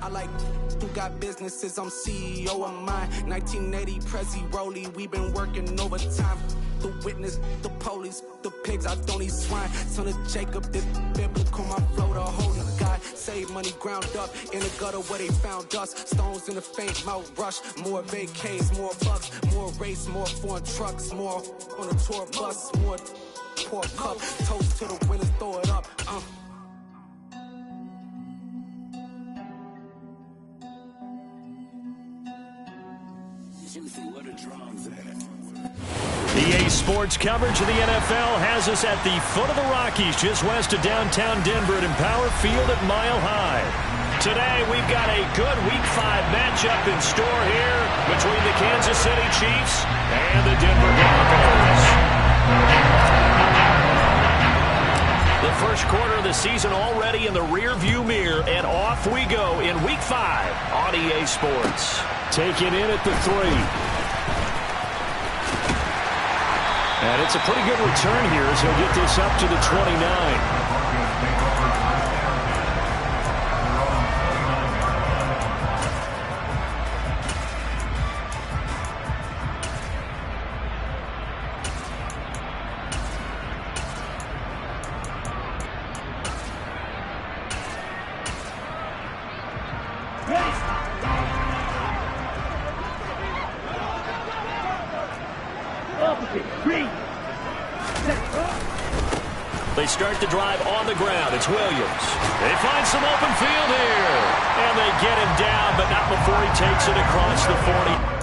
I like who got businesses, I'm CEO of mine. 1980 Prezi Rolly, we been working overtime. The witness, the police, the pigs, I don't eat swine. Son of Jacob, this biblical, my flow, the holy God. Save money ground up in the gutter where they found us. Stones in the faint mouth rush. More vacays, more bucks, more race, more foreign trucks, more on a tour bus, more pour cup. Toast to the winners, throw it up. EA Sports coverage of the NFL has us at the foot of the Rockies, just west of downtown Denver at Empower Field at Mile High. Today, we've got a good Week 5 matchup in store here between the Kansas City Chiefs and the Denver Broncos. The first quarter of the season already in the rear-view mirror, and off we go in Week 5 on EA Sports. Take it in at the 3. And it's a pretty good return here as he'll get this up to the 29. They start the drive on the ground. It's Williams. They find some open field here. And they get him down, but not before he takes it across the 40.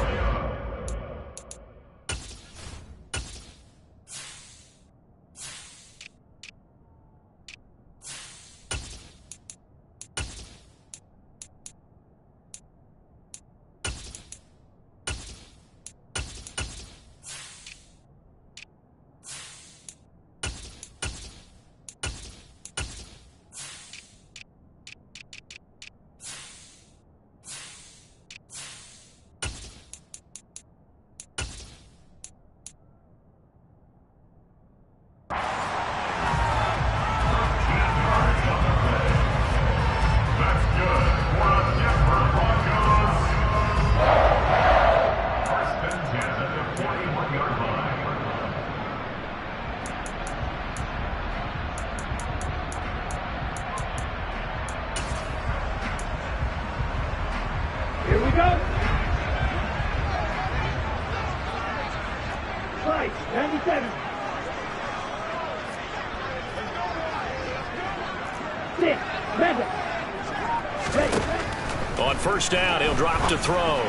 On first down, he'll drop to throw.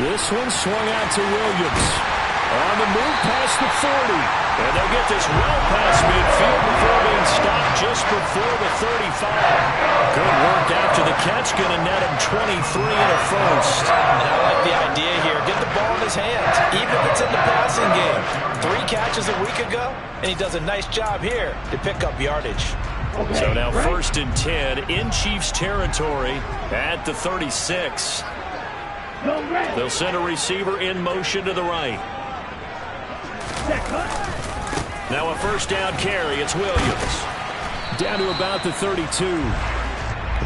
This one swung out to Williams. On the move past the 40. And they'll get this well past midfield before being stopped just before the 35. Good work after the catch. Going to net him 23 and a first. And I like the idea here. Get the ball in his hands, even if it's in the passing game. 3 catches a week ago, and he does a nice job here to pick up yardage. So now first and 10 in Chiefs territory at the 36. They'll send a receiver in motion to the right. Now a first down carry. It's Williams. Down to about the 32.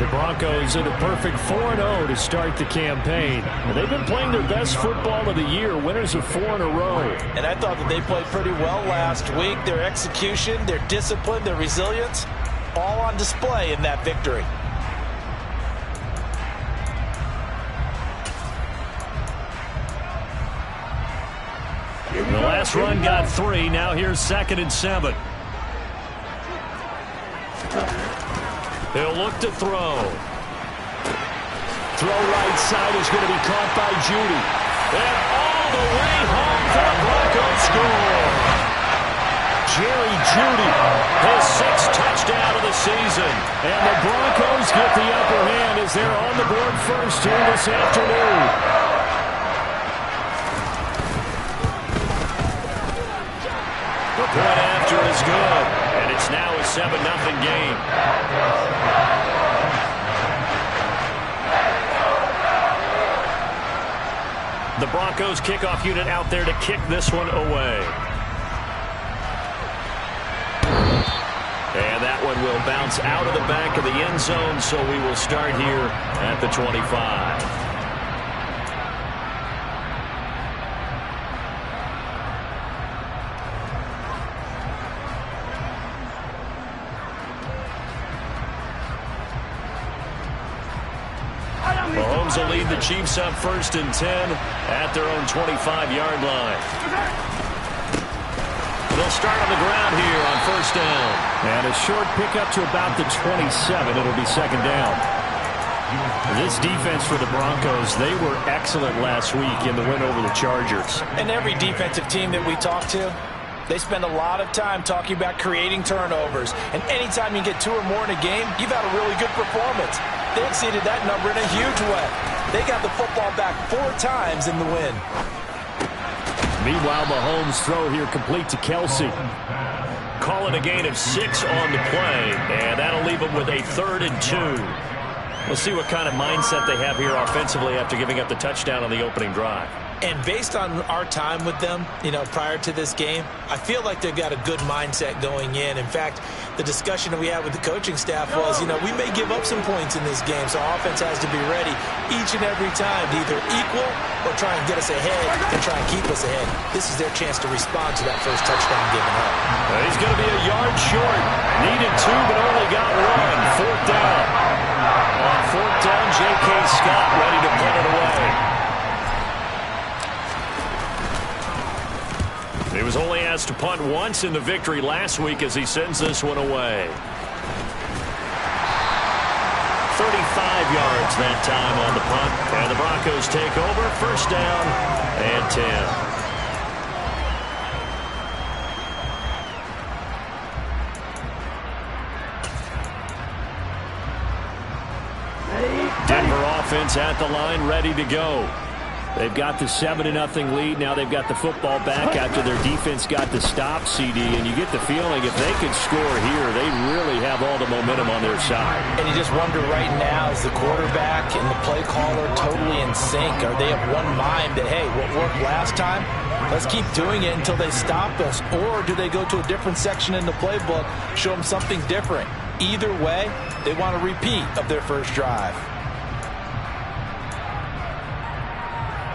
The Broncos are the perfect 4-0 to start the campaign. And they've been playing their best football of the year, winners of 4 in a row. And I thought that they played pretty well last week. Their execution, their discipline, their resilience, all on display in that victory. The last run got 3. Now here's 2nd and 7. He'll look to throw. Throw right side is going to be caught by Jeudy. And all the way home for the Broncos score. Jerry Jeudy, his 6th touchdown of the season. And the Broncos get the upper hand as they're on the board first here this afternoon. The point after is good, and it's now a 7-0 game. The Broncos kickoff unit out there to kick this one away. And that one one will bounce out of the back of the end zone, so we will start here at the 25. Mahomes will lead the Chiefs up 1st and 10 at their own 25-yard line. They'll start on the ground here on 1st down. And a short pickup to about the 27. It'll be 2nd down. This defense for the Broncos, they were excellent last week in the win over the Chargers. And every defensive team that we talk to, they spend a lot of time talking about creating turnovers. And anytime you get 2 or more in a game, you've had a really good performance. They exceeded that number in a huge way. They got the football back 4 times in the win. Meanwhile, Mahomes' throw here complete to Kelsey. Call it a gain of 6 on the play, and that'll leave them with a 3rd and 2. We'll see what kind of mindset they have here offensively after giving up the touchdown on the opening drive. And based on our time with them, prior to this game, I feel like they've got a good mindset going in. In fact, the discussion that we had with the coaching staff was, we may give up some points in this game, so our offense has to be ready each and every time to either equal or try and get us ahead and try and keep us ahead. This is their chance to respond to that first touchdown given up. He's going to be a yard short. Needed 2, but only got 1. 4th down. On 4th down, J.K. Scott ready to punt it away. He was only asked to punt once in the victory last week as he sends this one away. 35 yards that time on the punt. And the Broncos take over. 1st down and 10. Denver offense at the line, ready to go. They've got the 7-0 lead. Now they've got the football back after their defense got the stop, CD. And you get the feeling if they could score here, they really have all the momentum on their side. And you just wonder right now, is the quarterback and the play caller totally in sync? Are they of one mind that, hey, what worked last time, let's keep doing it until they stop us? Or do they go to a different section in the playbook, show them something different? Either way, they want a repeat of their first drive.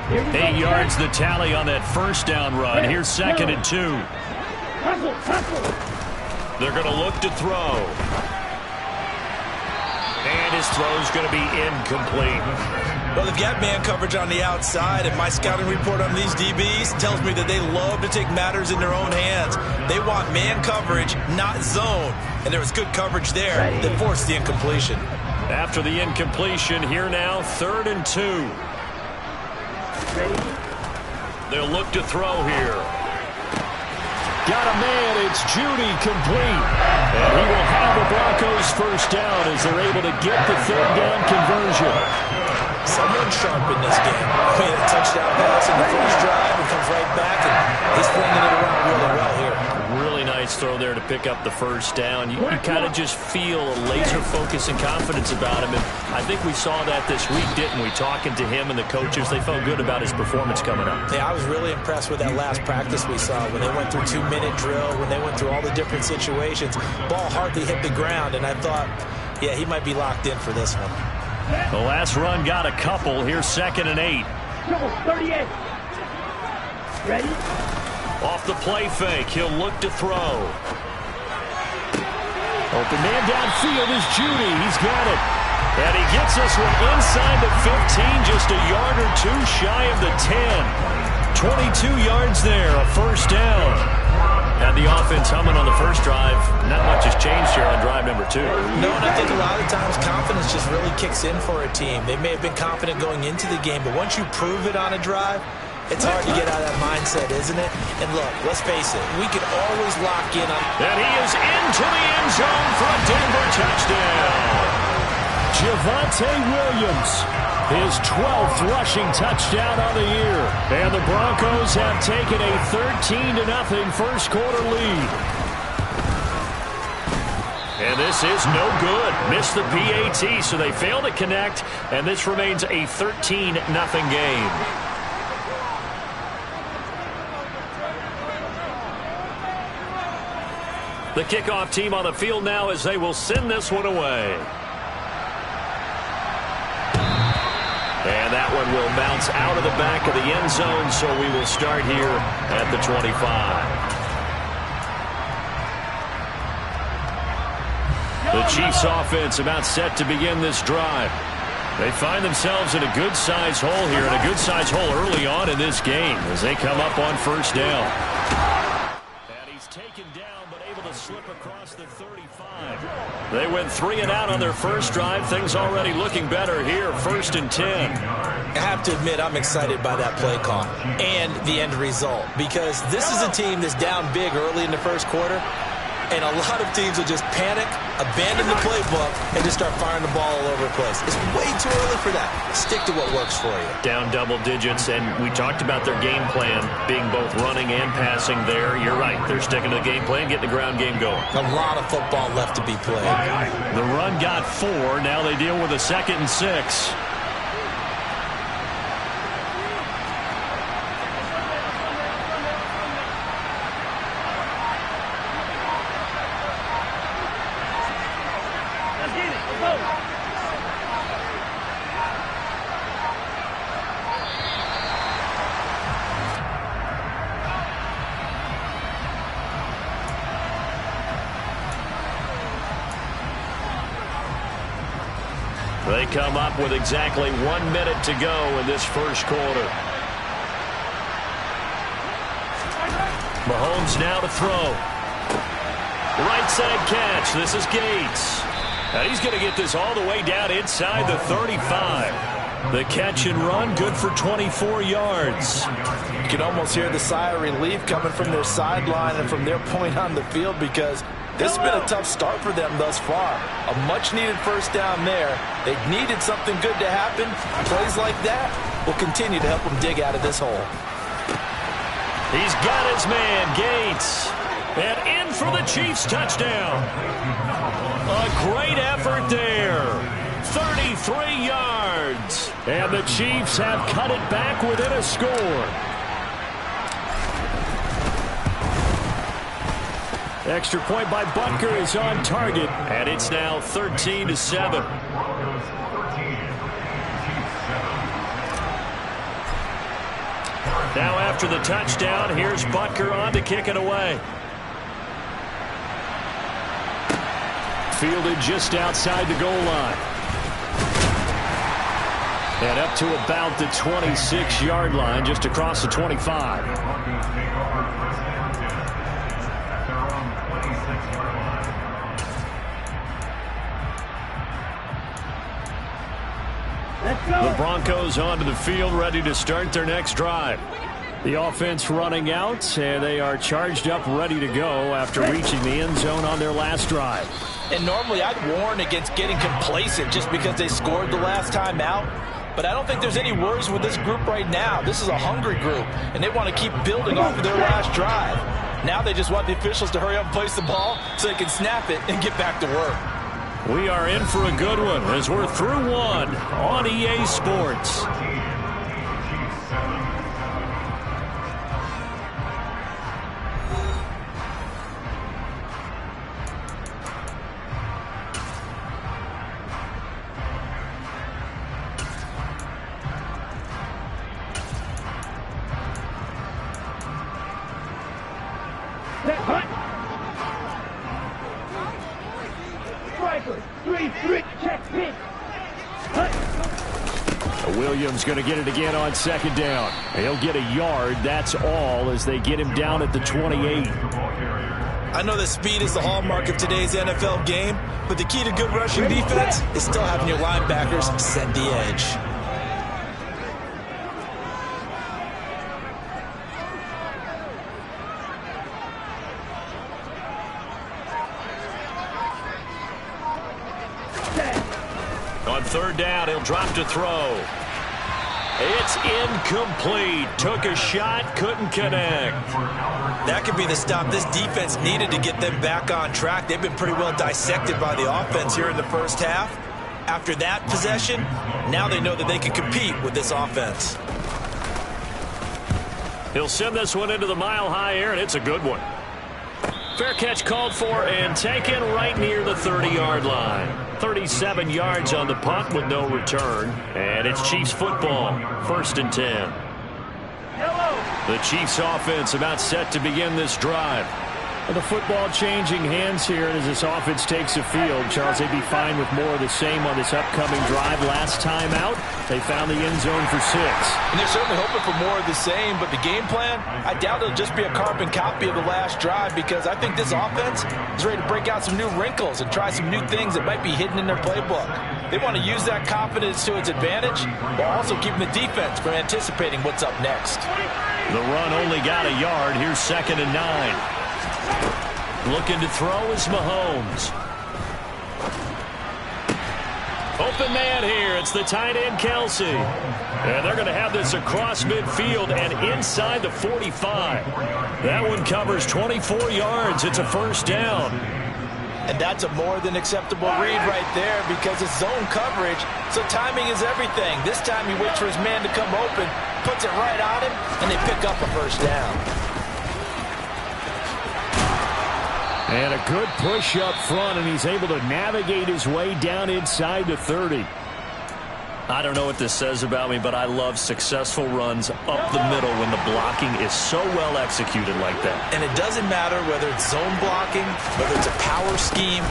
8 yards the tally on that 1st down run. Here's 2nd and 2. They're going to look to throw. And his throw's going to be incomplete. Well, they've got man coverage on the outside, and my scouting report on these DBs tells me that they love to take matters in their own hands. They want man coverage, not zone. And there was good coverage there that forced the incompletion. After the incompletion, here now, 3rd and 2. They'll look to throw here. Got a man, it's Judy complete. And he will have the Broncos 1st down as they're able to get the 3rd down conversion. Someone sharp in this game. We had a touchdown pass in the first drive. He comes right back, and he's flinging it around really well here. Really nice throw there to pick up the 1st down. You kind of just feel a laser focus and confidence about him. And I think we saw that this week, didn't we? Talking to him and the coaches, they felt good about his performance coming up. Yeah, I was really impressed with that last practice we saw when they went through 2-minute drill, when they went through all the different situations. Ball hardly hit the ground, and I thought, yeah, he might be locked in for this one. The last run got a couple. Here's 2nd and 8. 38. Ready? Off the play fake, he'll look to throw. Open man downfield is Judy. He's got it. And he gets this one inside the 15, just a yard or 2 shy of the 10. 22 yards there, a 1st down. Had the offense humming on the first drive. Not much has changed here on drive number 2. No, and I think a lot of times confidence just really kicks in for a team. They may have been confident going into the game, but once you prove it on a drive, it's hard to get out of that mindset, isn't it? And look, let's face it, we can always lock in on... And he is into the end zone for a Denver touchdown. Javonte Williams, his 12th rushing touchdown on the year. And the Broncos have taken a 13-0 first quarter lead. And this is no good. Missed the PAT, so they fail to connect, and this remains a 13-0 game. The kickoff team on the field now as they will send this one away. And that one will bounce out of the back of the end zone, so we will start here at the 25. The Chiefs offense about set to begin this drive. They find themselves in a good-sized hole here, and a good-sized hole early on in this game as they come up on first down. And he's taken down, but able to slip across the 35. They went 3 and out on their first drive. Things already looking better here, 1st and 10. I have to admit, I'm excited by that play call and the end result, because this is a team that's down big early in the first quarter. And a lot of teams will just panic, abandon the playbook, and just start firing the ball all over the place. It's way too early for that. Stick to what works for you. Down double digits, and we talked about their game plan being both running and passing there. You're right. They're sticking to the game plan, getting the ground game going. A lot of football left to be played. The run got 4. Now they deal with a 2nd and 6. They come up with exactly 1 minute to go in this first quarter. Mahomes now to throw. Right side catch. This is Gates. And he's going to get this all the way down inside the 35. The catch and run, good for 24 yards. You can almost hear the sigh of relief coming from their sideline and from their point on the field, because this has been a tough start for them thus far. A much-needed first down there. They needed something good to happen. Plays like that will continue to help them dig out of this hole. He's got his man, Gates. And in for the Chiefs touchdown. A great effort there. 33 yards. And the Chiefs have cut it back within a score. Extra point by Butker is on target, and it's now 13-7. Now after the touchdown, here's Butker on to kick it away. Fielded just outside the goal line. And up to about the 26-yard line, just across the 25. The Broncos onto the field, ready to start their next drive. The offense running out, and they are charged up, ready to go after reaching the end zone on their last drive. And normally I'd warn against getting complacent just because they scored the last time out. But I don't think there's any worries with this group right now. This is a hungry group, and they want to keep building off of their last drive. Now they just want the officials to hurry up and place the ball so they can snap it and get back to work. We are in for a good one as we're through one on EA Sports. Williams going to get it again on second down. He'll get a yard. That's all as they get him down at the 28. I know that speed is the hallmark of today's NFL game, but the key to good rushing defense is still having your linebackers set the edge. On third down, he'll drop to throw. It's incomplete. Took a shot, couldn't connect. That could be the stop this defense needed to get them back on track. They've been pretty well dissected by the offense here in the first half. After that possession, now they know that they can compete with this offense. He'll send this one into the mile-high air, and it's a good one. Fair catch called for and taken right near the 30-yard line. 37 yards on the punt with no return. And it's Chiefs football, 1st and 10. The Chiefs offense about set to begin this drive. Well, the football changing hands here, and as this offense takes the field, Charles, they'd be fine with more of the same on this upcoming drive. Last time out, they found the end zone for 6. And they're certainly hoping for more of the same, but the game plan, I doubt it'll just be a carbon copy of the last drive, because I think this offense is ready to break out some new wrinkles and try some new things that might be hidden in their playbook. They want to use that confidence to its advantage, while also keeping the defense from anticipating what's up next. The run only got a yard. Here's 2nd and 9. Looking to throw is Mahomes. Open man here. It's the tight end, Kelsey. And they're going to have this across midfield and inside the 45. That one covers 24 yards. It's a 1st down. And that's a more than acceptable read right there, because it's zone coverage, so timing is everything. This time he waits for his man to come open, puts it right on him, and they pick up a 1st down. And a good push up front, and he's able to navigate his way down inside the 30. I don't know what this says about me, but I love successful runs up the middle when the blocking is so well executed like that. And it doesn't matter whether it's zone blocking, whether it's a power scheme.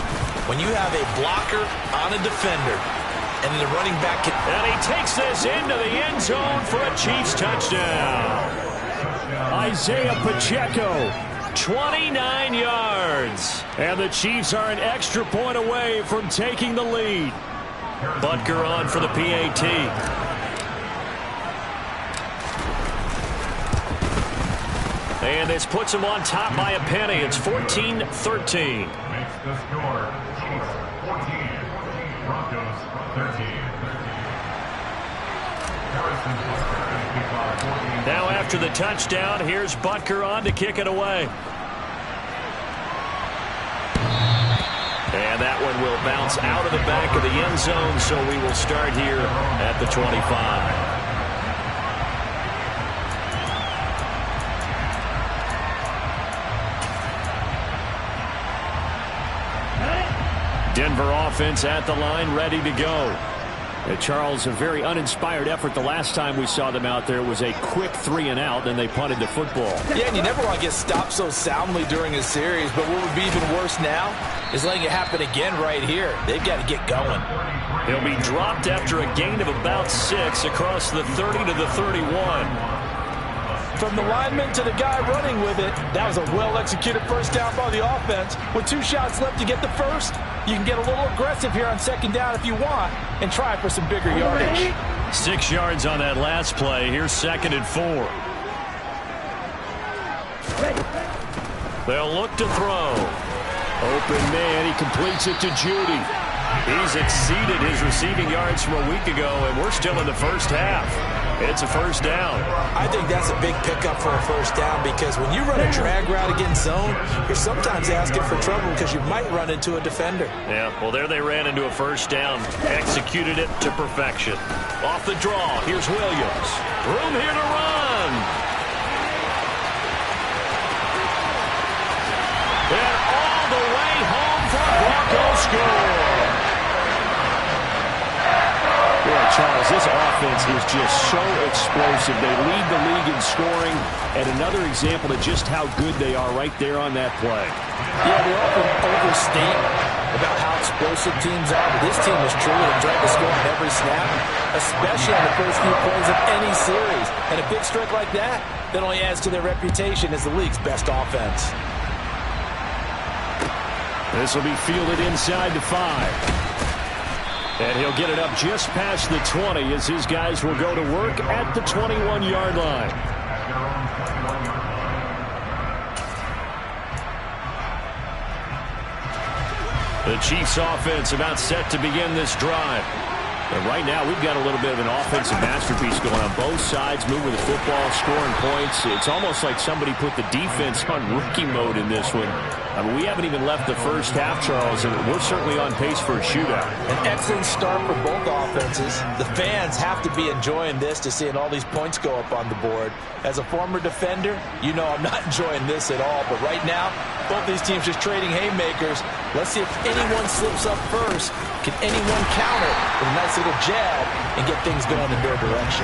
When you have a blocker on a defender, and the running back can... And he takes this into the end zone for a Chiefs touchdown. Isaiah Pacheco. 29 yards. And the Chiefs are an extra point away from taking the lead. Butker on for the PAT. And this puts him on top by a penny. It's 14-13. Makes the score Chiefs 14, Broncos 13. Now after the touchdown, here's Butker on to kick it away. And that one will bounce out of the back of the end zone, so we will start here at the 25. Denver offense at the line, ready to go. Charles, a very uninspired effort. The last time we saw them out there was a quick 3-and-out, then they punted the football. Yeah, and you never want to get stopped so soundly during a series, but what would be even worse now is letting it happen again right here. They've got to get going. He'll be dropped after a gain of about 6 across the 30 to the 31. From the lineman to the guy running with it, that was a well-executed 1st down by the offense. With 2 shots left to get the 1st, you can get a little aggressive here on 2nd down if you want and try for some bigger yardage. 6 yards on that last play. Here's 2nd and 4. They'll look to throw. Open man, he completes it to Judy. He's exceeded his receiving yards from a week ago, and we're still in the 1st half. It's a 1st down. I think that's a big pickup for a 1st down, because when you run a drag route against zone, you're sometimes asking for trouble because you might run into a defender. Yeah, well, there they ran into a 1st down. Executed it to perfection. Off the draw, here's Williams. Room here to run. And all the way home for a Broncos score. Boy, Charles, this offense is just so explosive. They lead the league in scoring, and another example of just how good they are right there on that play. Yeah, we often overstate about how explosive teams are, but this team is truly trying to score on every snap, especially on the first few plays of any series. And a big strike like that only adds to their reputation as the league's best offense. This will be fielded inside the 5. And he'll get it up just past the 20 as his guys will go to work at the 21-yard line. The Chiefs offense about set to begin this drive. And right now we've got a little bit of an offensive masterpiece going on both sides, moving the football, scoring points. It's almost like somebody put the defense on rookie mode in this one. I mean, we haven't even left the first half, Charles, and we're certainly on pace for a shootout. An excellent start for both offenses. The fans have to be enjoying this to seeing all these points go up on the board. As a former defender, you know I'm not enjoying this at all. But right now, both these teams just trading haymakers. Let's see if anyone slips up first. Can anyone counter with a nice little jab and get things going in their direction?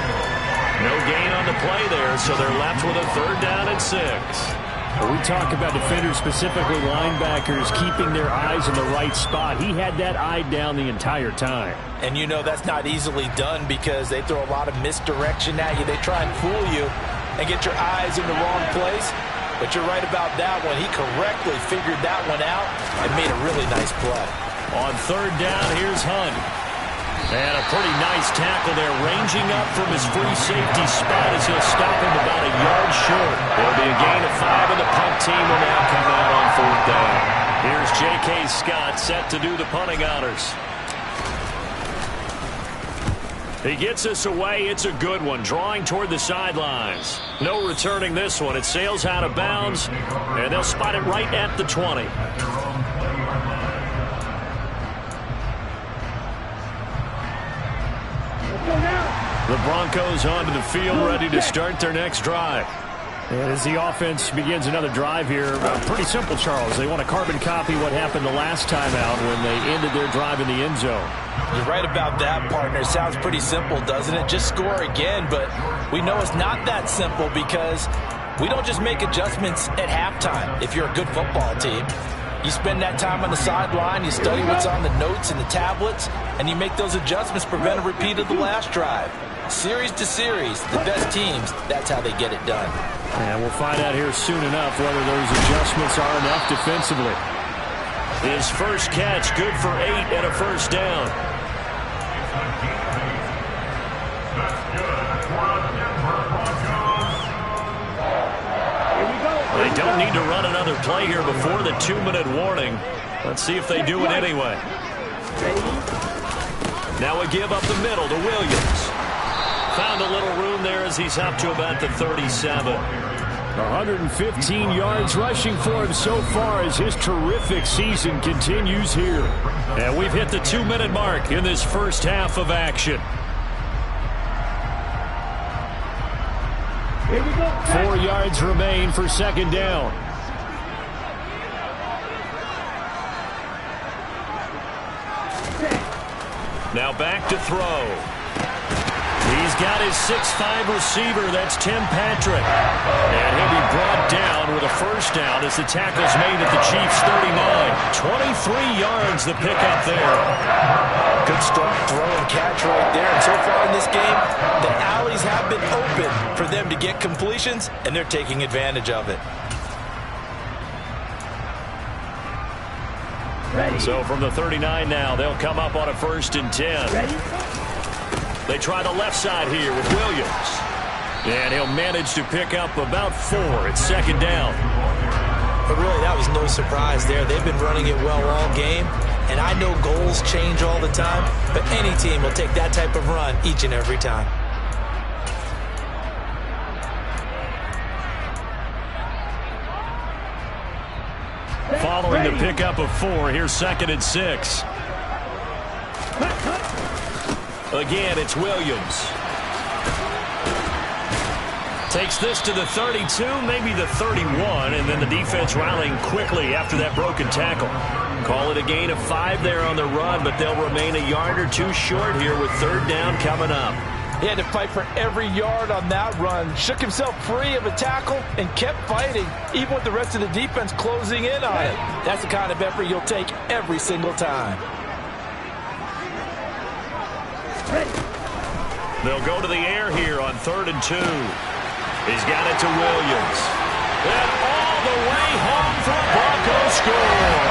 No gain on the play there, so they're left with a 3rd down and 6. When we talk about defenders, specifically linebackers, keeping their eyes in the right spot. He had that eye down the entire time. And you know that's not easily done because they throw a lot of misdirection at you. They try and fool you and get your eyes in the wrong place. But you're right about that one. He correctly figured that one out and made a really nice play. On 3rd down, here's Hunt. And a pretty nice tackle there, ranging up from his free safety spot as he'll stop him about a yard short. There'll be a gain of 5, and the punt team will now come out on 4th down. Here's J.K. Scott set to do the punting honors. He gets us away. It's a good one, drawing toward the sidelines. No returning this one. It sails out of bounds, and they'll spot it right at the 20. The Broncos onto the field, ready to start their next drive. And as the offense begins another drive here, pretty simple, Charles. They want to carbon copy what happened the last time out when they ended their drive in the end zone. You're right about that, partner. Sounds pretty simple, doesn't it? Just score again, but we know it's not that simple because we don't just make adjustments at halftime if you're a good football team. You spend that time on the sideline, you study what's on the notes and the tablets, and you make those adjustments, prevent a repeat of the last drive. Series to series, the best teams, that's how they get it done. And we'll find out here soon enough whether those adjustments are enough defensively. His first catch, good for 8 and a 1st down. They don't need to run another play here before the 2-minute warning. Let's see if they do it anyway. Now we give up the middle to Williams. Found a little room there as he's up to about the 37. 115 yards rushing for him so far as his terrific season continues here. And we've hit the 2-minute mark in this first half of action. 4 yards remain for 2nd down. Now back to throw. He's got his 6'5" receiver. That's Tim Patrick. And he'll be brought down with a 1st down as the tackle's made at the Chiefs' 39. 23 yards the pickup there. Good strong throw and catch right there. And so far in this game, the alleys have been open for them to get completions, and they're taking advantage of it. Ready. So from the 39 now, they'll come up on a 1st and 10. Ready? They try the left side here with Williams. And he'll manage to pick up about 4 at 2nd down. But really, that was no surprise there. They've been running it well all game. And I know goals change all the time, but any team will take that type of run each and every time. Following the pickup of 4, here's 2nd and 6. Again, it's Williams. Takes this to the 32, maybe the 31, and then the defense rallying quickly after that broken tackle. Call it a gain of 5 there on the run, but they'll remain a yard or 2 short here with 3rd down coming up. He had to fight for every yard on that run. Shook himself free of a tackle and kept fighting, even with the rest of the defense closing in on it. That's the kind of effort you'll take every single time. They'll go to the air here on 3rd and 2. He's got it to Williams. And all the way home for a Broncos score.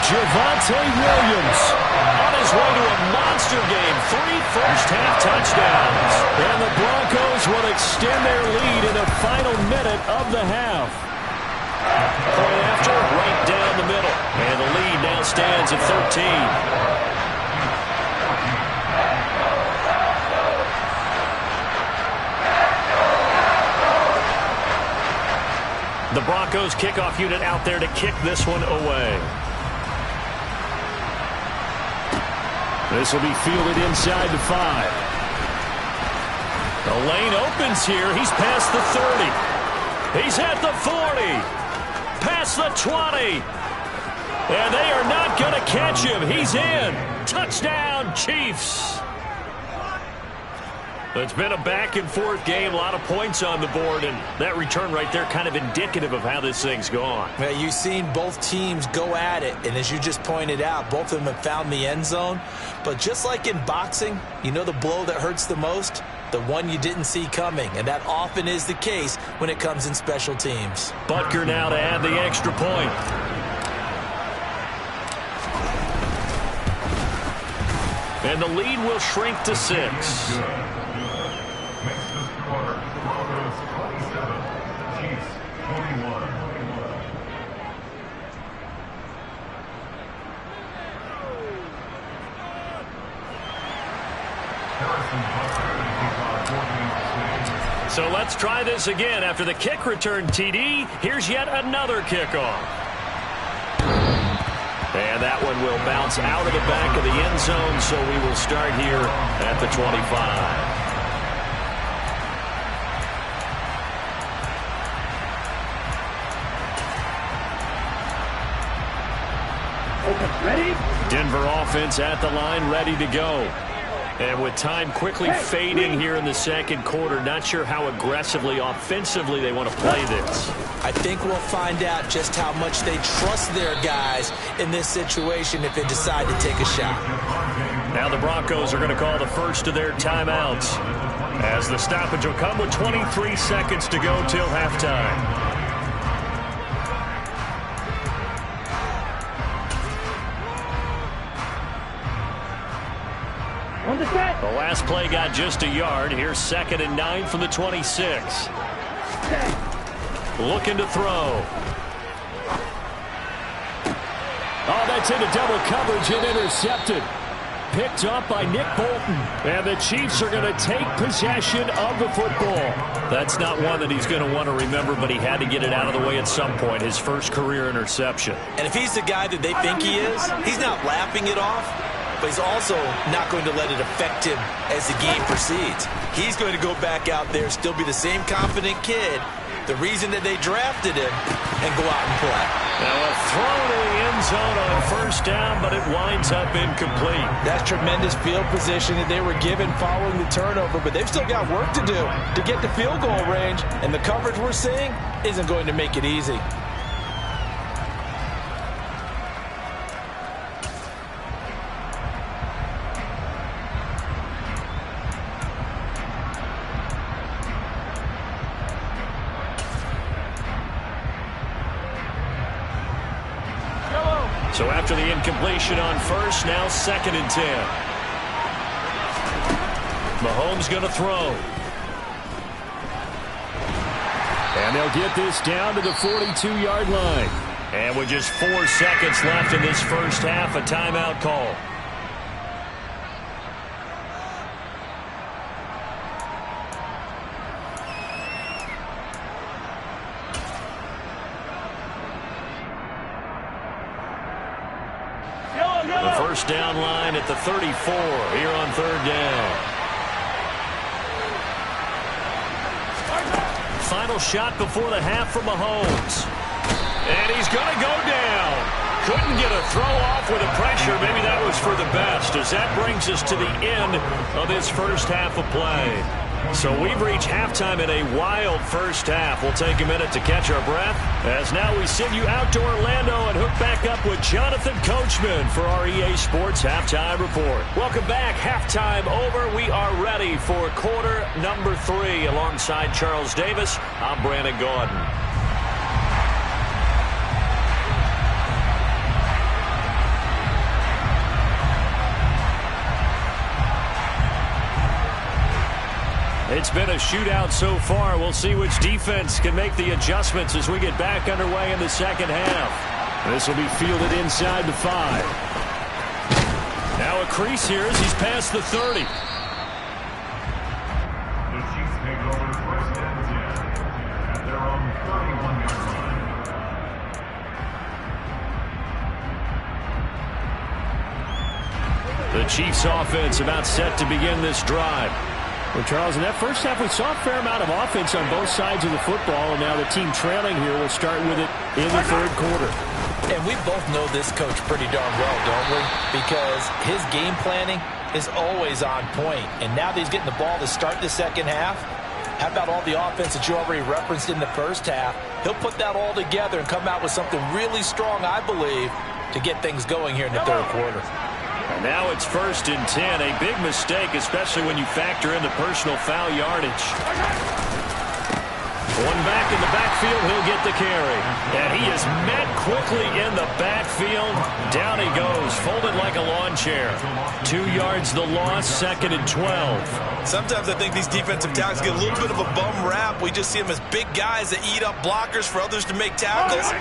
Javonte Williams on his way to a monster game. 3 first-half touchdowns. And the Broncos will extend their lead in the final minute of the half. Point after, right down the middle. And the lead now stands at 13. The Broncos kickoff unit out there to kick this one away. This will be fielded inside the 5. The lane opens here. He's past the 30. He's at the 40. Past the 20. And they are not going to catch him. He's in. Touchdown, Chiefs. It's been a back-and-forth game, a lot of points on the board, and that return right there kind of indicative of how this thing's gone. Well, you've seen both teams go at it, and as you just pointed out, both of them have found the end zone. But just like in boxing, you know the blow that hurts the most? The one you didn't see coming, and that often is the case when it comes in special teams. Butker now to add the extra point. And the lead will shrink to 6. So let's try this again. After the kick return TD, here's yet another kickoff. And that one will bounce out of the back of the end zone, so we will start here at the 25. Ready? Denver offense at the line, ready to go. And with time quickly fading here in the second quarter, not sure how aggressively, offensively they want to play this. I think we'll find out just how much they trust their guys in this situation if they decide to take a shot. Now the Broncos are going to call the first of their timeouts, as the stoppage will come with 23 seconds to go till halftime. The last play got just a yard. Here's 2nd and 9 from the 26. Looking to throw. Oh, that's into double coverage and intercepted. Picked up by Nick Bolton. And the Chiefs are going to take possession of the football. That's not one that he's going to want to remember, but he had to get it out of the way at some point. His first career interception. And if he's the guy that they think he is, he's not laughing it off. But he's also not going to let it affect him as the game proceeds. He's going to go back out there, still be the same confident kid, the reason that they drafted him, and go out and play. Now a throw to the end zone on first down, but it winds up incomplete. That's tremendous field position that they were given following the turnover, but they've still got work to do to get to field goal range, and the coverage we're seeing isn't going to make it easy. So after the incompletion on first, now 2nd and 10. Mahomes going to throw. And they'll get this down to the 42-yard line. And with just 4 seconds left in this first half, a timeout call. The first down line at the 34 here on 3rd down. Final shot before the half from Mahomes. And he's going to go down. Couldn't get a throw off with the pressure. Maybe that was for the best, as that brings us to the end of this first half of play. So we've reached halftime in a wild first half. We'll take a minute to catch our breath, as now we send you out to Orlando and hook back up with Jonathan Coachman for our EA Sports Halftime Report. Welcome back. Halftime over. We are ready for quarter number 3. Alongside Charles Davis, I'm Brandon Gaudin. It's been a shootout so far. We'll see which defense can make the adjustments as we get back underway in the second half. This will be fielded inside the 5. Now a crease here as he's past the 30. The Chiefs take over 1st and 10 at their own 31-yard line. The Chiefs offense about set to begin this drive. Well, Charles, in that first half, we saw a fair amount of offense on both sides of the football, and now the team trailing here will start with it in the third quarter. And we both know this coach pretty darn well, don't we? Because his game planning is always on point. And now that he's getting the ball to start the second half, how about all the offense that you already referenced in the first half? He'll put that all together and come out with something really strong, I believe, to get things going here in the third quarter. And now it's 1st and 10. A big mistake, especially when you factor in the personal foul yardage. One back in the backfield, he'll get the carry. And he is met quickly in the backfield. Down he goes, folded like a lawn chair. 2 yards the loss, 2nd and 12. Sometimes I think these defensive tackles get a little bit of a bum rap. We just see them as big guys that eat up blockers for others to make tackles.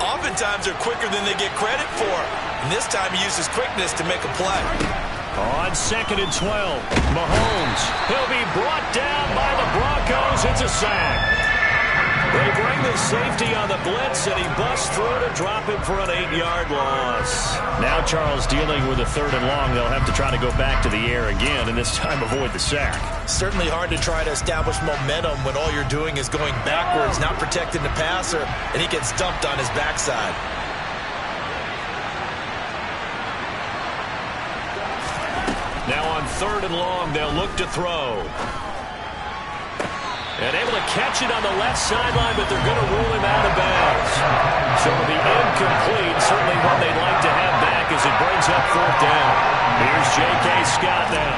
Oftentimes they're quicker than they get credit for. And this time he uses quickness to make a play. On 2nd and 12, Mahomes. He'll be brought down by the Broncos. It's a sack. They bring the safety on the blitz, and he busts through to drop him for an 8-yard loss. Now Charles dealing with a 3rd and long. They'll have to try to go back to the air again, and this time avoid the sack. Certainly hard to try to establish momentum when all you're doing is going backwards, not protecting the passer, and he gets dumped on his backside. Now on 3rd and long, they'll look to throw. And able to catch it on the left sideline, but they're going to rule him out of bounds. So it'll be incomplete. Certainly one they'd like to have back as it brings up 4th down. Here's J.K. Scott now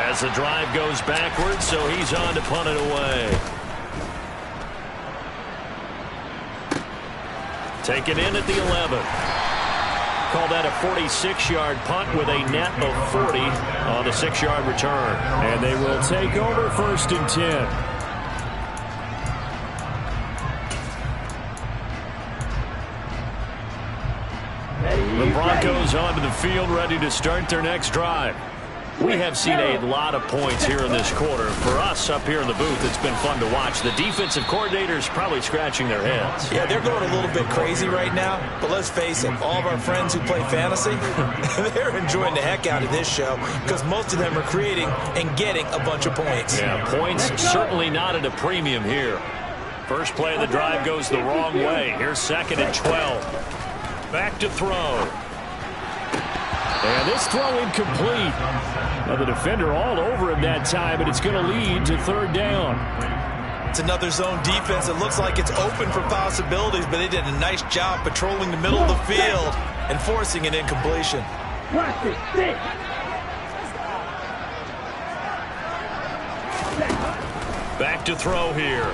as the drive goes backwards, so he's on to punt it away. Taken in at the 11. Call that a 46-yard punt with a net of 40 on the 6-yard return. And they will take over 1st and 10. The Broncos onto the field, ready to start their next drive. We have seen a lot of points here in this quarter. For us up here in the booth, it's been fun to watch. The defensive coordinators probably scratching their heads. Yeah, they're going a little bit crazy right now. But let's face it, all of our friends who play fantasy, they're enjoying the heck out of this show because most of them are creating and getting a bunch of points. Yeah, points certainly not at a premium here. First play of the drive goes the wrong way. Here's 2nd and 12. Back to throw. And this throw incomplete. Now the defender all over him that time, but it's going to lead to 3rd down. It's another zone defense. It looks like it's open for possibilities, but they did a nice job patrolling the middle of the field and forcing an incompletion. Back to throw here.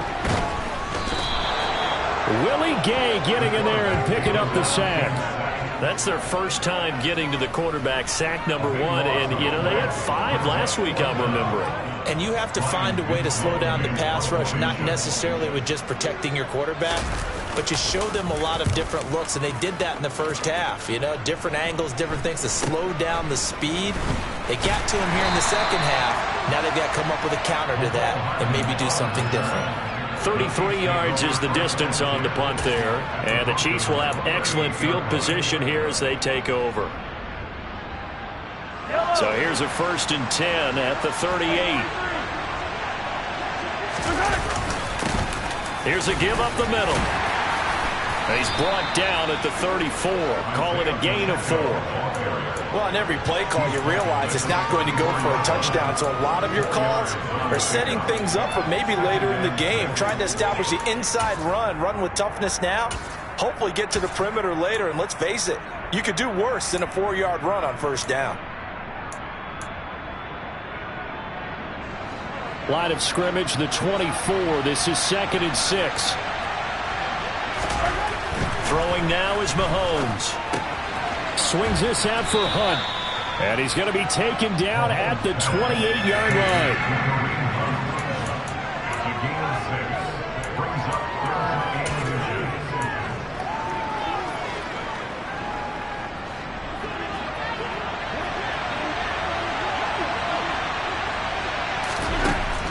Willie Gay getting in there and picking up the sack. That's their first time getting to the quarterback, sack number 1. And, you know, they had 5 last week, I'm remembering. And you have to find a way to slow down the pass rush, not necessarily with just protecting your quarterback, but you show them a lot of different looks, and they did that in the first half. You know, different angles, different things to slow down the speed. They got to him here in the second half. Now they've got to come up with a counter to that and maybe do something different. 33 yards is the distance on the punt there. And the Chiefs will have excellent field position here as they take over. So here's a 1st and 10 at the 38. Here's a give up the middle. He's brought down at the 34. Call it a gain of 4. Well, on every play call, you realize it's not going to go for a touchdown. So a lot of your calls are setting things up for maybe later in the game, trying to establish the inside run with toughness now, hopefully get to the perimeter later. And let's face it, you could do worse than a 4-yard run on 1st down. Line of scrimmage, the 24. This is 2nd and 6. Throwing now is Mahomes. Swings this out for Hunt. And he's going to be taken down at the 28-yard line. A gain of 6 brings up 3rd and 8.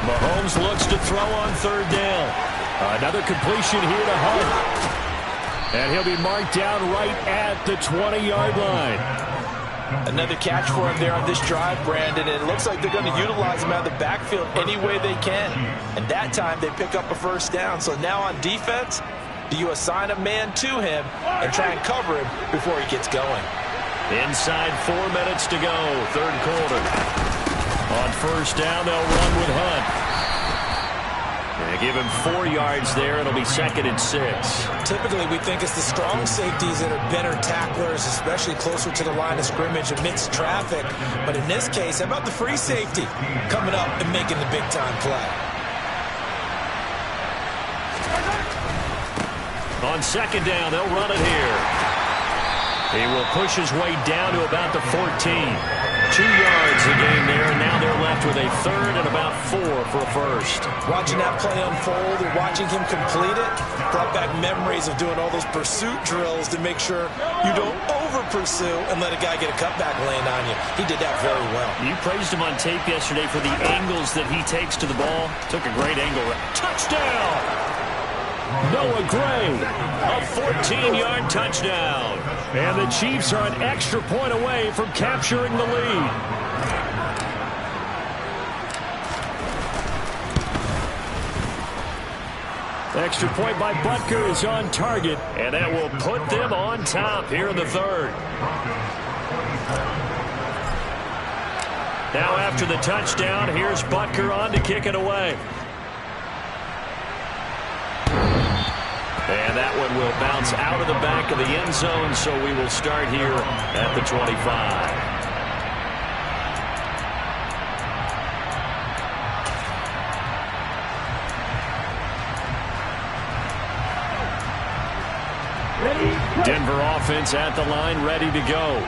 Mahomes looks to throw on 3rd down. Another completion here to Hunt. And he'll be marked down right at the 20-yard line. Another catch for him there on this drive, Brandon, and it looks like they're going to utilize him out of the backfield any way they can. And that time they pick up a first down. So now on defense, do you assign a man to him and try and cover him before he gets going? Inside 4 minutes to go, third quarter. On first down, they'll run with Hunt. They give him 4 yards there. It'll be 2nd and 6. Typically, we think it's the strong safeties that are better tacklers, especially closer to the line of scrimmage amidst traffic. But in this case, how about the free safety coming up and making the big-time play? On second down, they'll run it here. He will push his way down to about the 14. 2 yards a game there, and now they're left with a 3rd and about 4 for a first. Watching that play unfold and watching him complete it brought back memories of doing all those pursuit drills to make sure you don't over-pursue and let a guy get a cutback laying on you. He did that very well. You praised him on tape yesterday for the angles that he takes to the ball. Took a great angle. Touchdown! Noah Gray, a 14-yard touchdown. And the Chiefs are an extra point away from capturing the lead. Extra point by Butker is on target, and that will put them on top here in the third. Now after the touchdown, here's Butker on to kick it away. And that one will bounce out of the back of the end zone, so we will start here at the 25. Denver offense at the line, ready to go.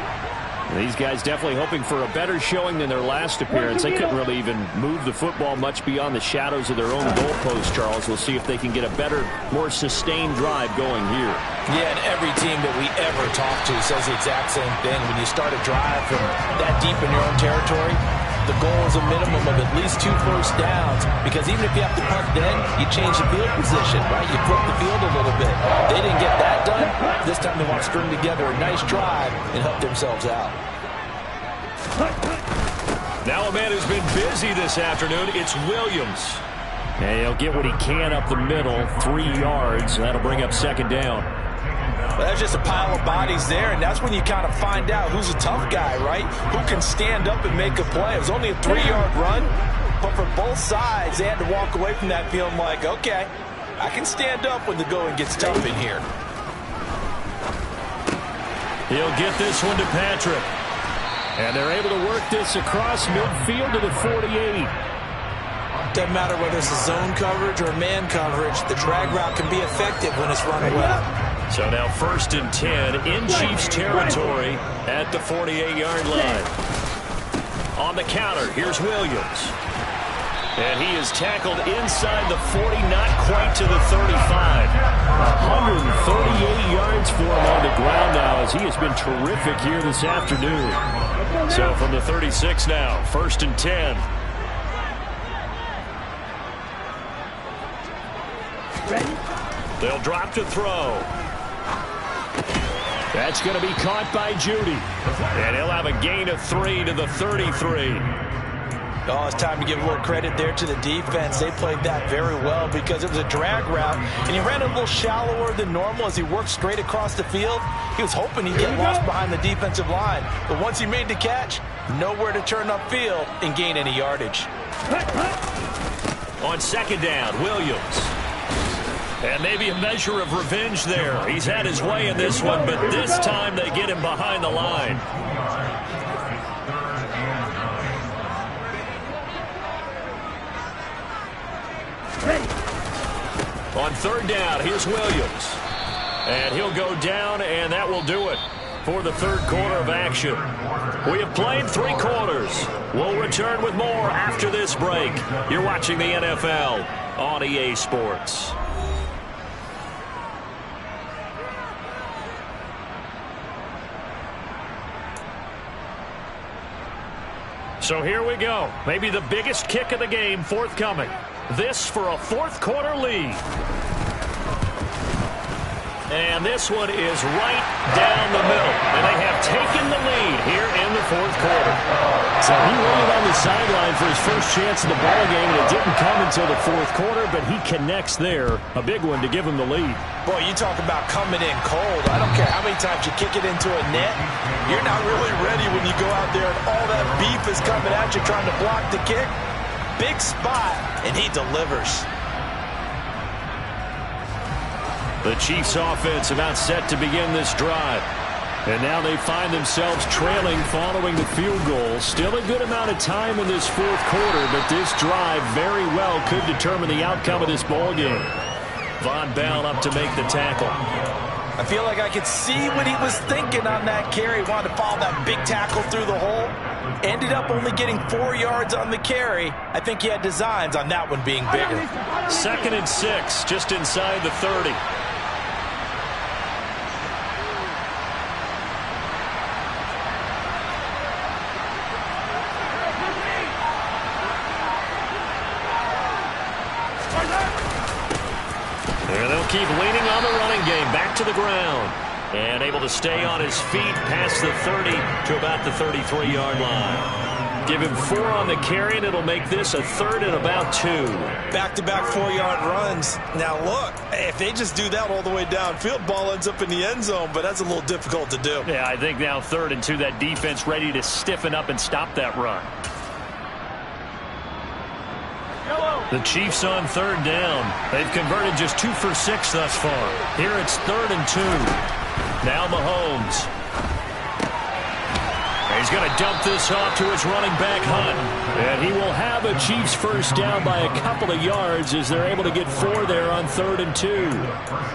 These guys definitely hoping for a better showing than their last appearance. They couldn't really even move the football much beyond the shadows of their own goalpost, Charles. We'll see if they can get a better, more sustained drive going here. Yeah, and every team that we ever talk to says the exact same thing. When you start a drive from that deep in your own territory, the goal is a minimum of at least 2 first downs, because even if you have to punt then, you change the field position, right? You flip the field a little bit. They didn't get that done. This time they want to string together a nice drive and help themselves out. Now a man who's been busy this afternoon, it's Williams. And he'll get what he can up the middle, 3 yards. That'll bring up second down. Well, there's just a pile of bodies there, and that's when you kind of find out who's a tough guy, right? Who can stand up and make a play. It was only a 3-yard run, but for both sides, they had to walk away from that feeling like, okay, I can stand up when the going gets tough in here. He'll get this one to Patrick. And they're able to work this across midfield to the 48. Doesn't matter whether it's a zone coverage or man coverage, the drag route can be effective when it's run well. So now 1st and 10 in Chiefs territory at the 48-yard line. On the counter, here's Williams. And he is tackled inside the 40, not quite to the 35. 138 yards for him on the ground now, as he has been terrific here this afternoon. So from the 36 now, 1st and 10. They'll drop to throw. That's going to be caught by Judy. And he'll have a gain of 3 to the 33. Oh, it's time to give a little credit there to the defense. They played that very well because it was a drag route, and he ran a little shallower than normal as he worked straight across the field. He was hoping he'd get lost behind the defensive line, but once he made the catch, nowhere to turn upfield and gain any yardage. On second down, Williams. And maybe a measure of revenge there. He's had his way in this one, but this time they get him behind the line. On third down, here's Williams. And he'll go down, and that will do it for the third quarter of action. We have played 3 quarters. We'll return with more after this break. You're watching the NFL on EA Sports. So here we go. Maybe the biggest kick of the game forthcoming. This for a fourth quarter lead. And this one is right down the middle. And they have taken the lead here in fourth quarter. So he waited on the sideline for his first chance in the ballgame, and it didn't come until the fourth quarter, but he connects there. A big one to give him the lead. Boy, you talk about coming in cold. I don't care how many times you kick it into a net. You're not really ready when you go out there and all that beef is coming at you trying to block the kick. Big spot, and he delivers. The Chiefs offense about set to begin this drive. And now they find themselves trailing following the field goal. Still a good amount of time in this fourth quarter, but this drive very well could determine the outcome of this ball game. Von Bell up to make the tackle. I feel like I could see what he was thinking on that carry. Wanted to follow that big tackle through the hole. Ended up only getting 4 yards on the carry. I think he had designs on that one being bigger. 2nd and 6, just inside the 30. And they'll keep leaning on the running game. Back to the ground. And able to stay on his feet past the 30 to about the 33-yard line. Give him 4 on the carry, and it'll make this a 3rd and about 2. Back-to-back 4-yard runs. Now, look, if they just do that all the way downfield, ball ends up in the end zone, but that's a little difficult to do. Yeah, I think now 3rd and 2, that defense ready to stiffen up and stop that run. The Chiefs on 3rd down. They've converted just 2 for 6 thus far. Here it's 3rd and 2. Now Mahomes. He's going to dump this off to his running back, Hunt. And he will have a Chiefs first down by a couple of yards as they're able to get 4 there on 3rd and 2.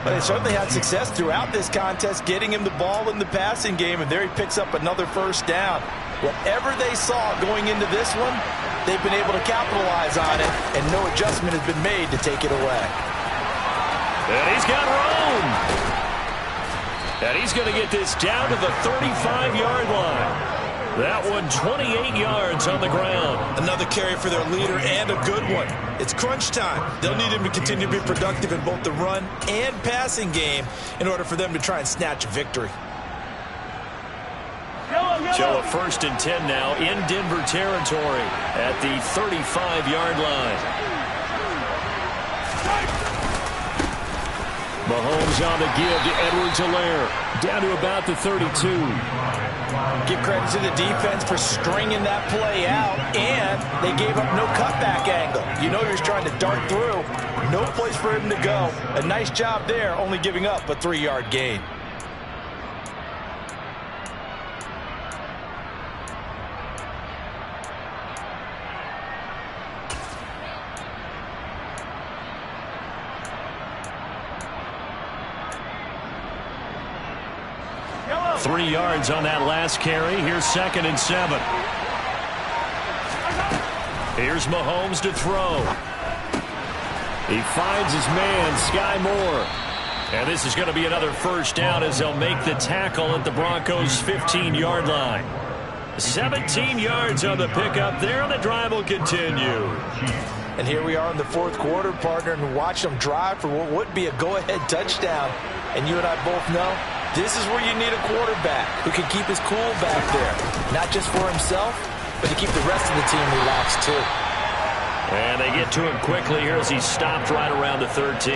But they certainly had success throughout this contest, getting him the ball in the passing game, and there he picks up another first down. Whatever they saw going into this one, they've been able to capitalize on it, and no adjustment has been made to take it away. And he's got room. And he's going to get this down to the 35-yard line. That one 28 yards on the ground. Another carry for their leader and a good one. It's crunch time. They'll need him to continue to be productive in both the run and passing game in order for them to try and snatch a victory. So a 1st and 10 now in Denver territory at the 35-yard line. Mahomes on the give to Edwards-Helaire. Down to about the 32. Give credit to the defense for stringing that play out, and they gave up no cutback angle. You know you're trying to dart through. No place for him to go. A nice job there, only giving up a 3-yard gain. Yellow. 3 yards on that last carry. Here's 2nd and 7. Here's Mahomes to throw. He finds his man, Sky Moore. And this is going to be another first down as they'll make the tackle at the Broncos' 15-yard line. 17 yards on the pickup there, and the drive will continue. And here we are in the fourth quarter, partner, and watch them drive for what would be a go-ahead touchdown. And you and I both know this is where you need a quarterback who can keep his cool back there. Not just for himself, but to keep the rest of the team relaxed too. And they get to him quickly here as he's stopped right around the 13.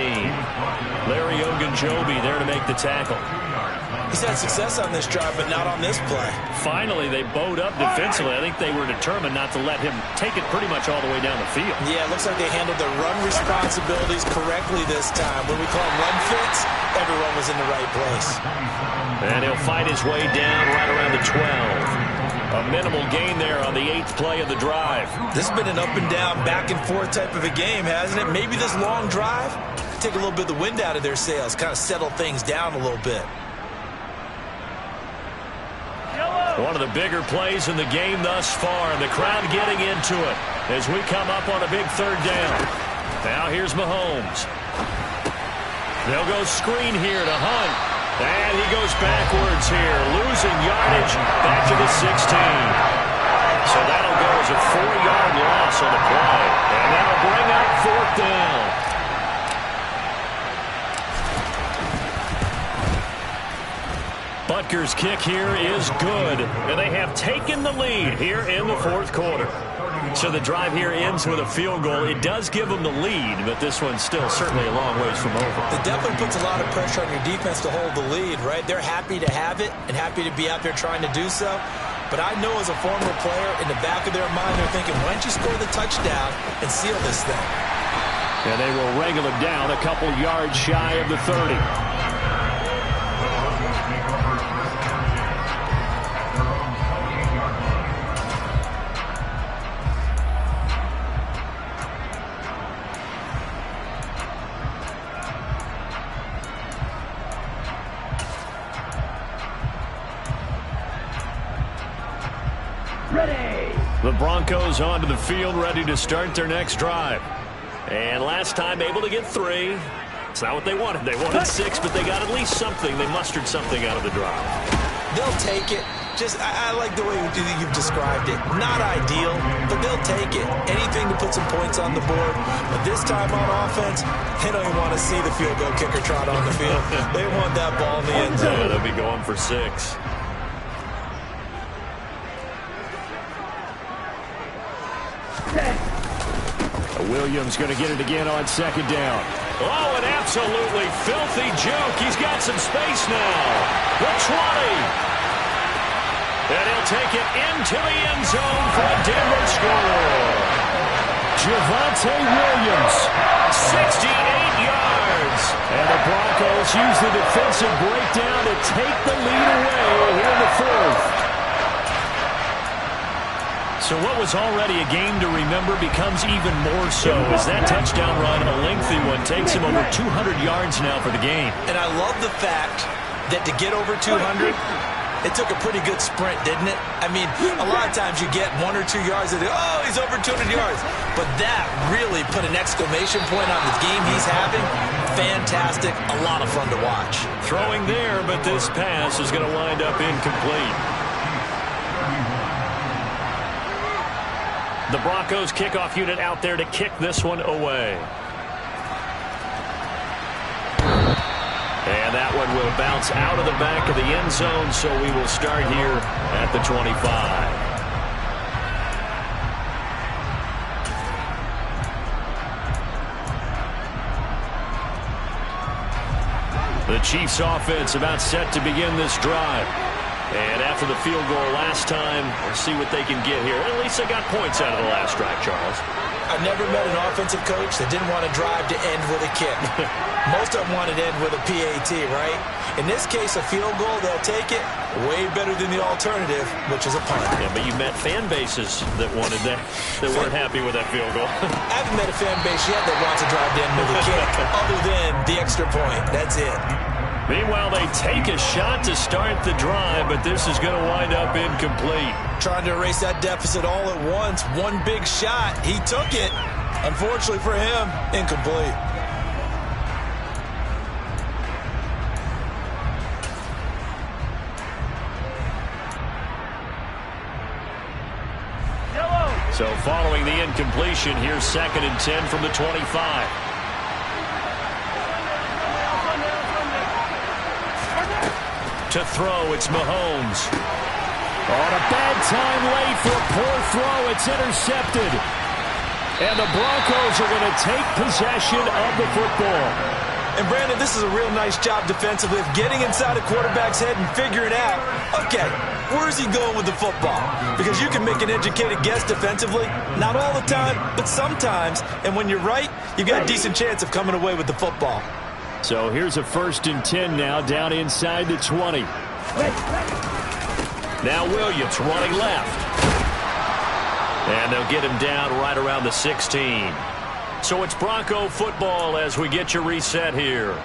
Larry Ogunjobi there to make the tackle. He's had success on this drive, but not on this play. Finally, they bowed up defensively. I think they were determined not to let him take it pretty much all the way down the field. Yeah, it looks like they handled their run responsibilities correctly this time. When we call them run fits, everyone was in the right place. And he'll fight his way down right around the 12. A minimal gain there on the 8th play of the drive. This has been an up and down, back and forth type of a game, hasn't it? Maybe this long drive take a little bit of the wind out of their sails, kind of settle things down a little bit. One of the bigger plays in the game thus far, and the crowd getting into it as we come up on a big 3rd down. Now here's Mahomes. They'll go screen here to Hunt. And he goes backwards here, losing yardage back to the 16. So that'll go as a 4-yard loss on the play. And that'll bring up 4th down. Butker's kick here is good, and they have taken the lead here in the fourth quarter. So the drive here ends with a field goal. It does give them the lead, but this one's still certainly a long ways from over. It definitely puts a lot of pressure on your defense to hold the lead, right? They're happy to have it and happy to be out there trying to do so. But I know as a former player, in the back of their mind, they're thinking, why don't you score the touchdown and seal this thing? And they will wrangle him down a couple yards shy of the 30. The Broncos onto the field, ready to start their next drive. And last time able to get 3. It's not what they wanted. They wanted 6, but they got at least something. They mustered something out of the drive. They'll take it. I like the way you've described it. Not ideal, but they'll take it. Anything to put some points on the board. But this time on offense, they don't even want to see the field goal kicker trot on the field. They want that ball in the end zone. Yeah, they'll be going for 6. Williams going to get it again on second down. Oh, an absolutely filthy joke. He's got some space now. The 20. And he'll take it into the end zone for a Denver score. Javonte Williams, 68 yards. And the Broncos use the defensive breakdown to take the lead away here in the fourth. So what was already a game to remember becomes even more so as that touchdown run, a lengthy one, takes him over 200 yards now for the game. And I love the fact that to get over 200, it took a pretty good sprint, didn't it? I mean, a lot of times you get 1 or 2 yards and oh, he's over 200 yards. But that really put an exclamation point on the game he's having. Fantastic. A lot of fun to watch. Throwing there, but this pass is going to wind up incomplete. The Broncos kickoff unit out there to kick this one away. And that one will bounce out of the back of the end zone, so we will start here at the 25. The Chiefs offense about set to begin this drive. And after the field goal last time, we'll see what they can get here. At least they got points out of the last drive, Charles. I've never met an offensive coach that didn't want to drive to end with a kick. Most of them wanted to end with a PAT, right? In this case, a field goal, they'll take it. Way better than the alternative, which is a punt. Yeah, but you met fan bases that wanted that, that weren't happy with that field goal. I haven't met a fan base yet that wants to drive to end with a kick, other than the extra point. That's it. Meanwhile, they take a shot to start the drive, but this is going to wind up incomplete. Trying to erase that deficit all at once. One big shot. He took it. Unfortunately for him, incomplete. So following the incompletion, here's 2nd and 10 from the 25. To throw, it's Mahomes. On a bad time late for a poor throw, it's intercepted. And the Broncos are going to take possession of the football. And Brandon, this is a real nice job defensively of getting inside a quarterback's head and figuring out, okay, where's he going with the football? Because you can make an educated guess defensively, not all the time, but sometimes. And when you're right, you've got a decent chance of coming away with the football. So here's a 1st and 10 now, down inside the 20. Now Williams running left. And they'll get him down right around the 16. So it's Bronco football as we get you reset here.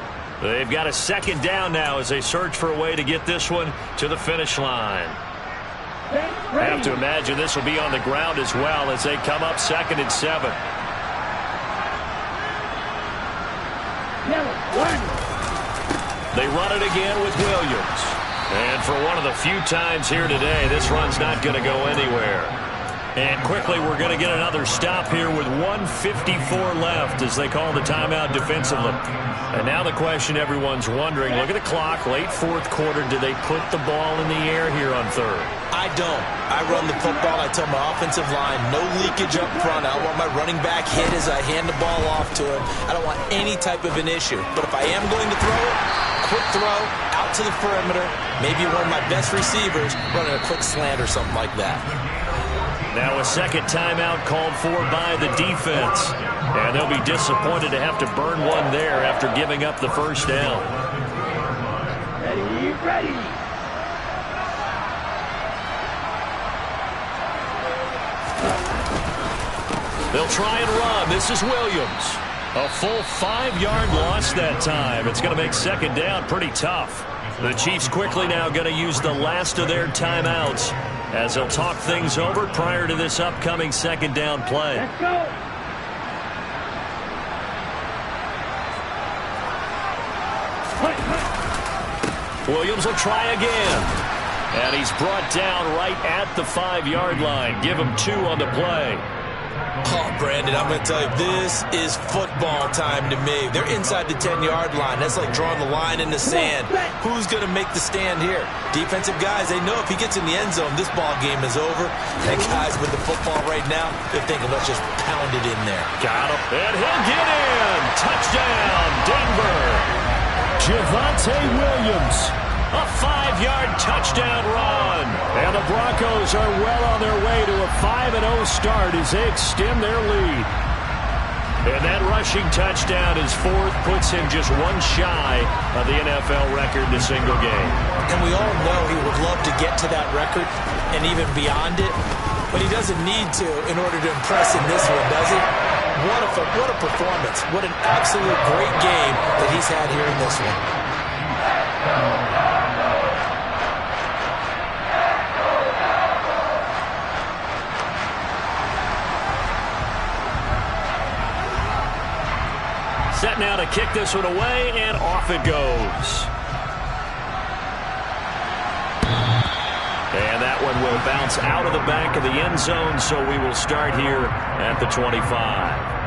They've got a 2nd down now as they search for a way to get this one to the finish line. I have to imagine this will be on the ground as well as they come up 2nd and 7. They run it again with Williams. And for one of the few times here today, this run's not going to go anywhere. And quickly, we're going to get another stop here with 1:54 left as they call the timeout defensively. And now the question everyone's wondering, look at the clock, late fourth quarter, do they put the ball in the air here on third? I don't. I run the football. I tell my offensive line, no leakage up front. I don't want my running back hit as I hand the ball off to him. I don't want any type of an issue. But if I am going to throw it, quick throw, out to the perimeter, maybe one of my best receivers running a quick slant or something like that. Now a second timeout called for by the defense. And they'll be disappointed to have to burn one there after giving up the first down. Ready, ready. They'll try and run. This is Williams. A full 5-yard loss that time. It's going to make second down pretty tough. The Chiefs quickly now going to use the last of their timeouts as they'll talk things over prior to this upcoming second down play. Let's go. Williams will try again. And he's brought down right at the 5-yard line. Give him 2 on the play. Oh, Brandon, I'm going to tell you, this is football time to me. They're inside the 10-yard line. That's like drawing the line in the sand. Who's going to make the stand here? Defensive guys, they know if he gets in the end zone, this ball game is over. And guys with the football right now, they're thinking, let's just pound it in there. Got him. And he'll get in. Touchdown, Denver. Javonte Williams. A 5-yard touchdown run. And the Broncos are well on their way to a 5-0 start as they extend their lead. And that rushing touchdown, his 4th, puts him just 1 shy of the NFL record in a single game. And we all know he would love to get to that record and even beyond it. But he doesn't need to in order to impress in this one, does he? What a performance. What an absolute great game that he's had here in this one. Set now to kick this one away, and off it goes. And that one will bounce out of the back of the end zone, so we will start here at the 25.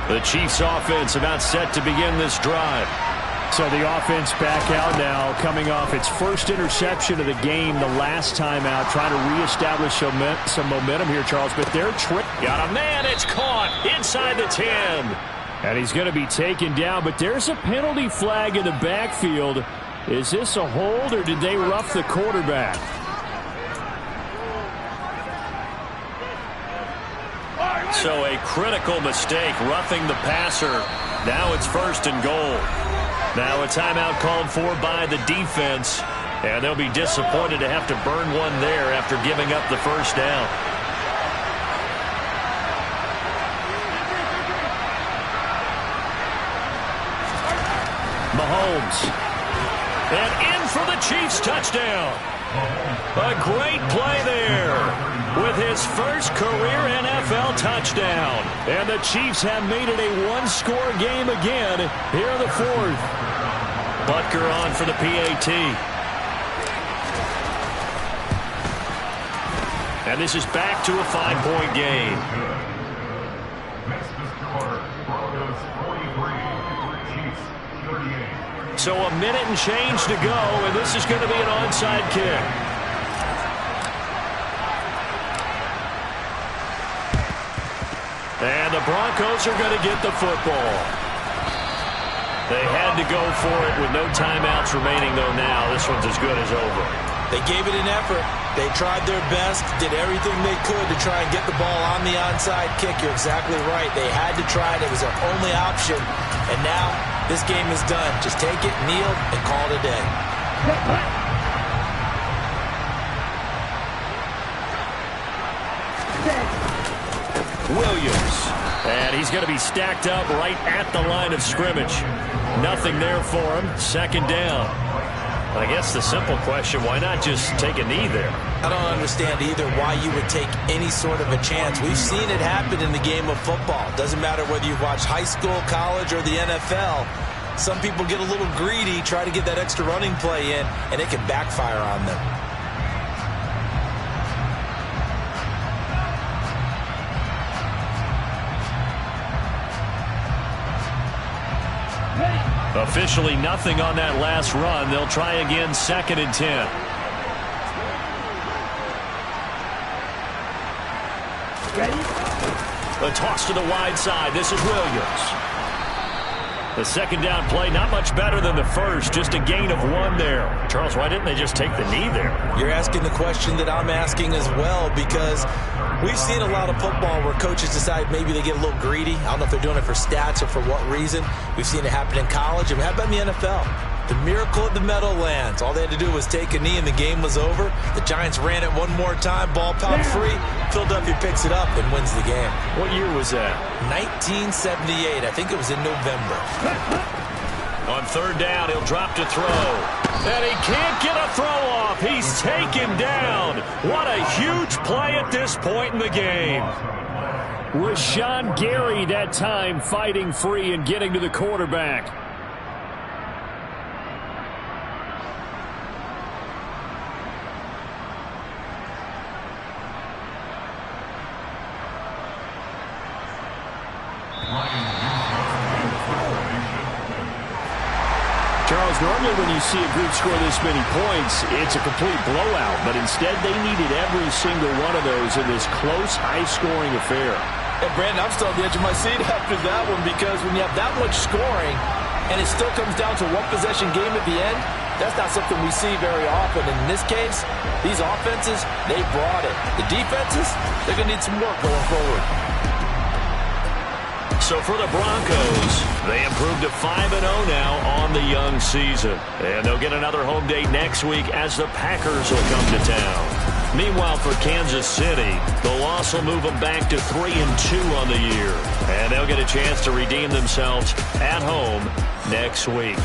The Chiefs offense about set to begin this drive. So the offense back out now, coming off its first interception of the game the last time out, trying to reestablish some momentum here, Charles. But they're got a man, it's caught inside the 10. And he's going to be taken down, but there's a penalty flag in the backfield. Is this a hold, or did they rough the quarterback? So a critical mistake, roughing the passer. Now it's 1st and goal. Now a timeout called for by the defense. And they'll be disappointed to have to burn one there after giving up the first down. Mahomes. And in for the Chiefs touchdown. A great play there with his first career NFL touchdown. And the Chiefs have made it a one-score game again here in the 4th. Butker on for the PAT. And this is back to a 5-point game. So a minute and change to go, and this is going to be an onside kick. And the Broncos are going to get the football. They had to go for it with no timeouts remaining, though now. This one's as good as over. They gave it an effort. They tried their best, did everything they could to try and get the ball on the onside kick. You're exactly right. They had to try it. It was their only option. And now this game is done. Just take it, kneel, and call it a day. Williams. And he's going to be stacked up right at the line of scrimmage. Nothing there for him. Second down. I guess the simple question, why not just take a knee there? I don't understand either why you would take any sort of a chance. We've seen it happen in the game of football. Doesn't matter whether you watch high school, college, or the NFL. Some people get a little greedy, try to get that extra running play in, and it can backfire on them. Officially nothing on that last run. They'll try again, 2nd and 10. The toss to the wide side. This is Williams. The second down play, not much better than the first. Just a gain of 1 there. Charles, why didn't they just take the knee there? You're asking the question that I'm asking as well, because we've seen a lot of football where coaches decide maybe they get a little greedy. I don't know if they're doing it for stats or for what reason. We've seen it happen in college. And how about in the NFL? The miracle at the Meadowlands. All they had to do was take a knee and the game was over. The Giants ran it one more time. Ball popped free. Philadelphia picks it up and wins the game. What year was that? 1978. I think it was in November. On 3rd down, he'll drop to throw. And he can't get a throw off. He's taken down. What a huge play at this point in the game. Rashawn Gary that time fighting free and getting to the quarterback. Charles, normally when you see a group score this many points, it's a complete blowout. But instead, they needed every single one of those in this close, high-scoring affair. Hey, Brandon, I'm still on the edge of my seat after that one, because when you have that much scoring and it still comes down to one possession game at the end, that's not something we see very often. And in this case, these offenses, they brought it. The defenses, they're going to need some work going forward. So for the Broncos, they improved to 5-0 now on the young season. And they'll get another home date next week as the Packers will come to town. Meanwhile, for Kansas City, the loss will move them back to 3-2 on the year. And they'll get a chance to redeem themselves at home next week.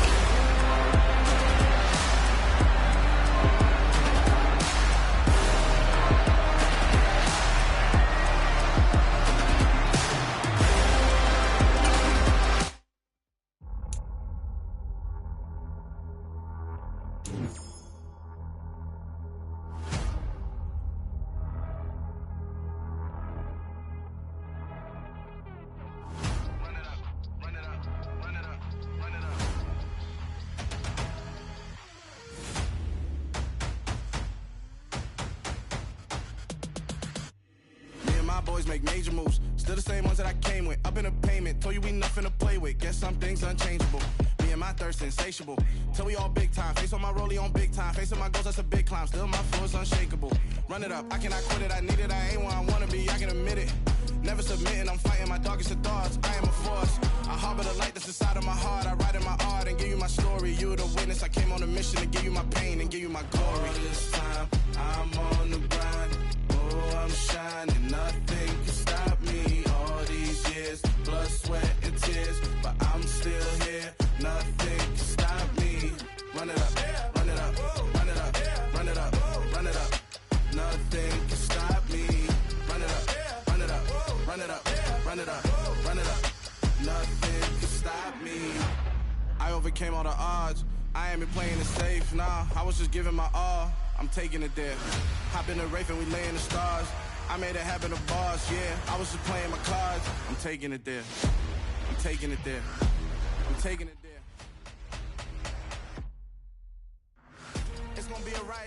Boys make major moves, still the same ones that I came with. Up in a payment, told you we nothing to play with. Guess some things unchangeable. Me and my thirst insatiable. Till we all big time. Face on my rollie on big time. Face on my goals, that's a big climb. Still my flow is unshakable. Run it up, I cannot quit it. I need it, I ain't where I wanna be. I can admit it. Never submitting, I'm fighting my darkest of thoughts. I am a force. I harbor the light that's inside of my heart. I write in my art and give you my story. You the witness. I came on a mission to give you my pain and give you my glory. All this time, I'm on the grind. Oh, I'm shining. Nothing can stop me. All these years, blood, sweat, and tears. But I'm still here. Nothing can stop me. Run it up, run it up, run it up, run it up, run it up. Nothing can stop me. Run it up, run it up, run it up, run it up, run it up. Nothing can stop me. I overcame all the odds. I ain't been playing it safe, nah. I was just giving my all. I'm taking it there. Hop in the Wraith and we lay in the stars. I made it happen to bars, yeah. I was just playing my cards. I'm taking it there. I'm taking it there. I'm taking it there.